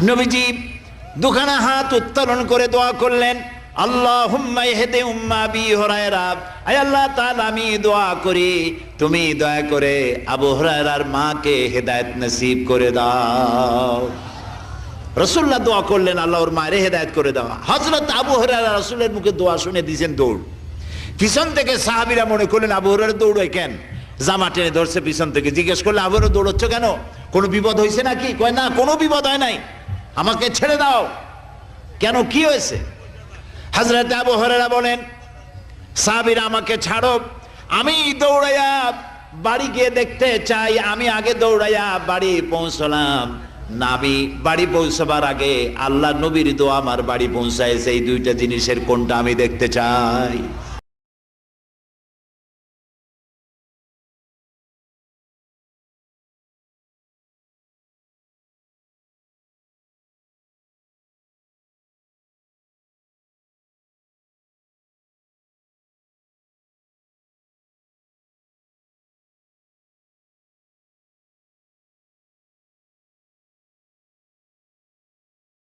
নবীজি দুখানা হাত উত্তোলন করে দোয়া করলেন, আল্লাহুম্মা ইহদি উম্মা আবি হুরায়রা, আয় আল্লাহ তাআলা আমি দোয়া করি তুমি দয়া করে আবু হুরায়রার মাকে হেদায়েত নসিব করে দাও। রাসূলুল্লাহ দোয়া করলেন আল্লাহ ওর মায়ের হেদায়েত করে দাও। হযরত আবু হুরায়রা রাসূলের মুখে দোয়া শুনে দিয়েছেন দৌড়। পিছন থেকে সাহাবীরা মনে করলেন আবু হুরায়রা দৌড়ায় কেন, জামা টেনে ধরছে পিছন থেকে। জিজ্ঞেস করলে আবু হুরায়রা দৌড়চ্ছ কেন, কোনো বিপদ হয়েছে নাকি? কয় না, কোনো বিপদ হয় নাই, আমাকে ছেড়ে দাও। কেন, কি হয়েছে? হযরত আবু হুরায়রা বলেন, সাহাবীরা আমাকে ছাড়ো, আমি দৌড়াইয়া বাড়ি গিয়ে দেখতে চাই। আমি আগে দৌড়াইয়া বাড়ি পৌঁছলাম, নাবি বাড়ি পৌঁছবার আগে আল্লাহ নবীর দোয়া আমার বাড়ি পৌঁছায়। সেই দুইটা জিনিসের কোনটা আমি দেখতে চাই।